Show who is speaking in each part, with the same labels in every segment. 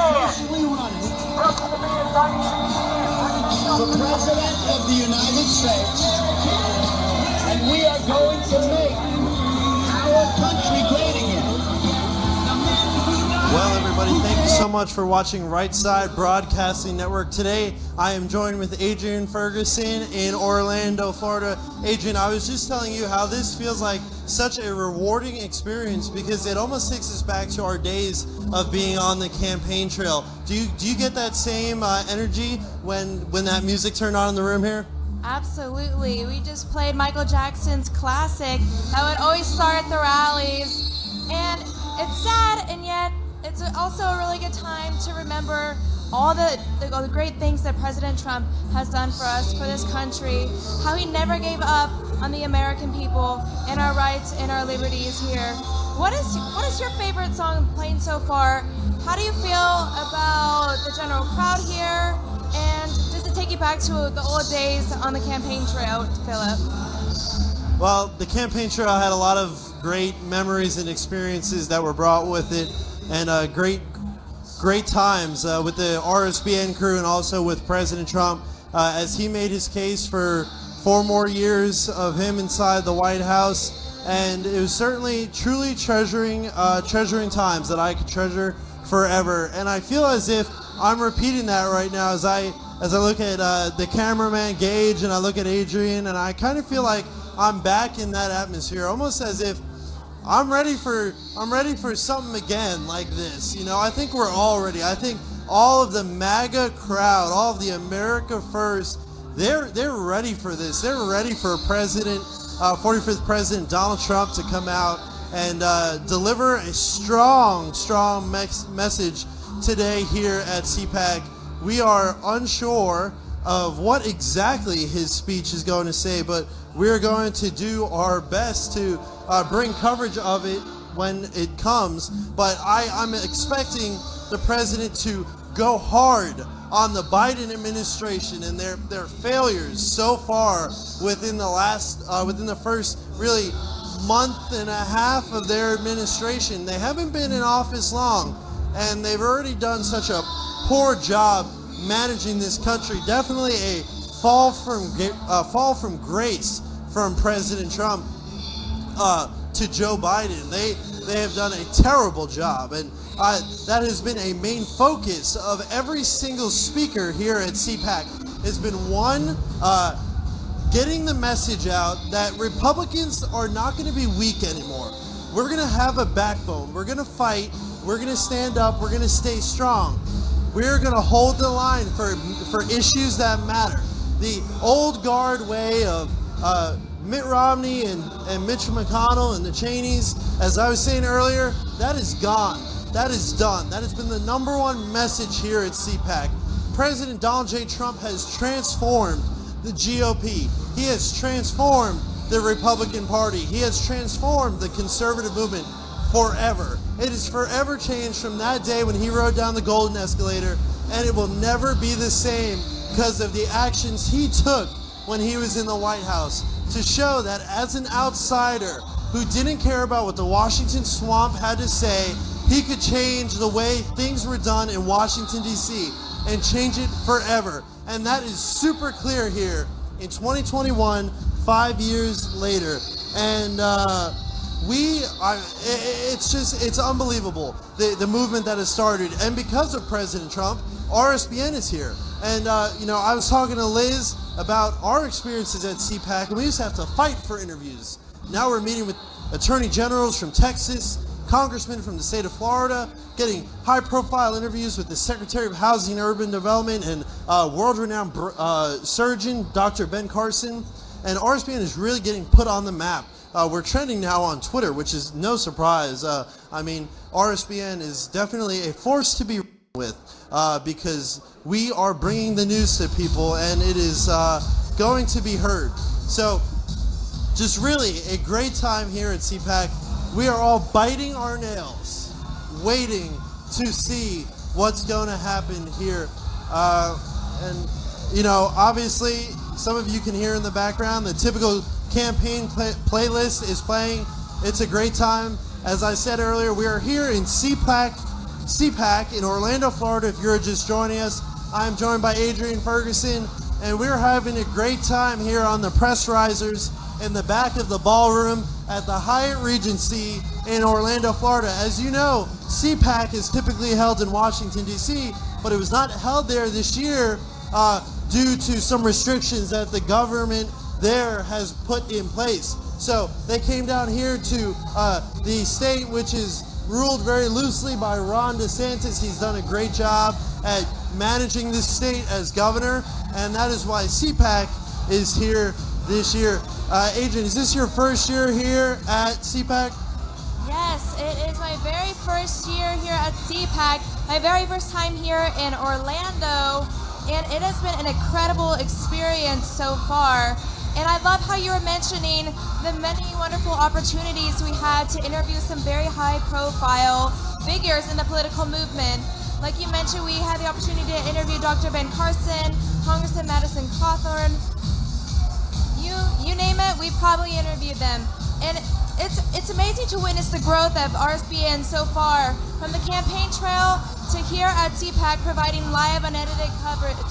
Speaker 1: officially running for President of the United States, and we are going to make our country great again.
Speaker 2: Well, everybody, thank you so much for watching Right Side Broadcasting Network. Today, I am joined with Adrian Ferguson in Orlando, Florida. Adrian, I was just telling you how this feels like such a rewarding experience because it almost takes us back to our days of being on the campaign trail. Do you get that same energy when that music turned on in the room here?
Speaker 3: Absolutely. We just played Michael Jackson's classic that would always start at the rallies. And it's sad, and yet it's also a really good time to remember all the great things that President Trump has done for us, for this country, how he never gave up on the American people and our rights and our liberties here. What is your favorite song playing so far? How do you feel about the general crowd here? And does it take you back to the old days on the campaign trail, Philip?
Speaker 2: Well, the campaign trail had a lot of great memories and experiences that were brought with it, and great times with the RSBN crew and also with President Trump as he made his case for 4 more years of him inside the White House. And it was certainly truly treasuring times that I could treasure forever. And I feel as if I'm repeating that right now as I look at the cameraman Gage and I look at Adrian, and I kind of feel like I'm back in that atmosphere, almost as if I'm ready for something again like this. You know, I think we're all ready. I think all of the MAGA crowd, all of the America First, they're ready for this. They're ready for 45th President Donald Trump to come out and deliver a strong message today here at CPAC. We are unsure of what exactly his speech is going to say, but we're going to do our best to bring coverage of it when it comes. But I'm expecting the president to go hard on the Biden administration and their failures so far within the first really month and a half of their administration. They haven't been in office long, and they've already done such a poor job managing this country. Definitely a fall from grace from President Trump to Joe Biden. They have done a terrible job, and that has been a main focus of every single speaker here at CPAC. Has been one, getting the message out that Republicans are not going to be weak anymore. We're going to have a backbone. We're going to fight. We're going to stand up. We're going to stay strong. We're going to hold the line for issues that matter. The old guard way of Mitt Romney and Mitch McConnell and the Cheneys, as I was saying earlier, that is gone. That is done. That has been the #1 message here at CPAC. President Donald J. Trump has transformed the GOP. He has transformed the Republican Party. He has transformed the conservative movement forever. It is forever changed from that day when he rode down the golden escalator, and it will never be the same because of the actions he took when he was in the White House to show that as an outsider who didn't care about what the Washington swamp had to say, he could change the way things were done in Washington, D.C. and change it forever. And that is super clear here in 2021, 5 years later. And it's unbelievable, the movement that has started. And because of President Trump, RSBN is here. And, I was talking to Liz about our experiences at CPAC, and we used to have to fight for interviews. Now we're meeting with attorney generals from Texas, congressmen from the state of Florida, getting high-profile interviews with the Secretary of Housing and Urban Development and world-renowned surgeon, Dr. Ben Carson. And RSBN is really getting put on the map. We're trending now on Twitter, which is no surprise. RSBN is definitely a force to be with because we are bringing the news to people, and it is going to be heard. So just really a great time here at CPAC. We are all biting our nails, waiting to see what's going to happen here. Obviously, some of you can hear in the background the typical campaign playlist is playing. It's a great time. As I said earlier, we are here in CPAC CPAC in Orlando, Florida. If you're just joining us, I'm joined by Adrian Ferguson, and we're having a great time here on the press risers in the back of the ballroom at the Hyatt Regency in Orlando, Florida. As you know, CPAC is typically held in Washington, D.C., but it was not held there this year due to some restrictions that the government there has put in place. So they came down here to the state, which is ruled very loosely by Ron DeSantis. He's done a great job at managing this state as governor, and that is why CPAC is here this year. Adrian, is this your first year here at CPAC?
Speaker 3: Yes, it is my very first year here at CPAC, my very first time here in Orlando, and it has been an incredible experience so far. And I love how you were mentioning the many wonderful opportunities we had to interview some very high-profile figures in the political movement. Like you mentioned, we had the opportunity to interview Dr. Ben Carson, Congressman Madison Cawthorn. You name it, we probably interviewed them. And it's amazing to witness the growth of RSBN so far, from the campaign trail to here at CPAC providing live unedited coverage.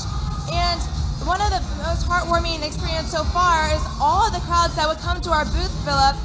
Speaker 3: And one of the most heartwarming experiences so far is all of the crowds that would come to our booth, Philip,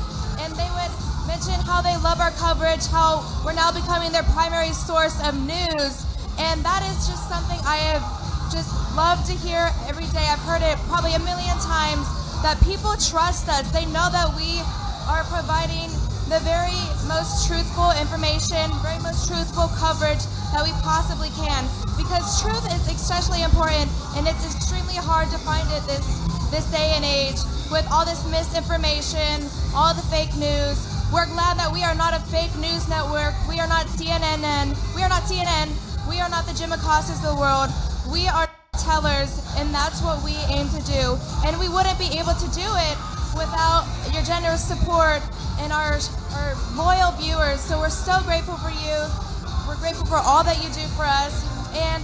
Speaker 3: and they would mention how they love our coverage, how we're now becoming their primary source of news. And that is just something I have just loved to hear every day. I've heard it probably a million times, that people trust us. They know that we are providing the very most truthful information, very most truthful coverage that we possibly can. Because truth is especially important, and it's extremely hard to find it this day and age with all this misinformation, all the fake news. We're glad that we are not a fake news network. We are not CNN. We are not CNN. We are not the Jim Acostas of the world. We are tellers, and that's what we aim to do. And we wouldn't be able to do it without your generous support and our loyal viewers. So we're so grateful for you. We're grateful for all that you do for us. And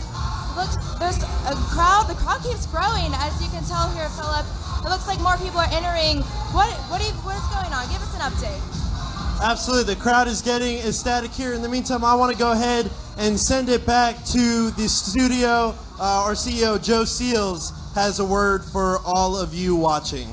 Speaker 3: look, there's a crowd. The crowd keeps growing, as you can tell here, Philip. It looks like more people are entering. What is going on? Give us an update.
Speaker 2: Absolutely, the crowd is getting ecstatic here. In the meantime, I want to go ahead and send it back to the studio. Our CEO, Joe Seals, has a word for all of you watching.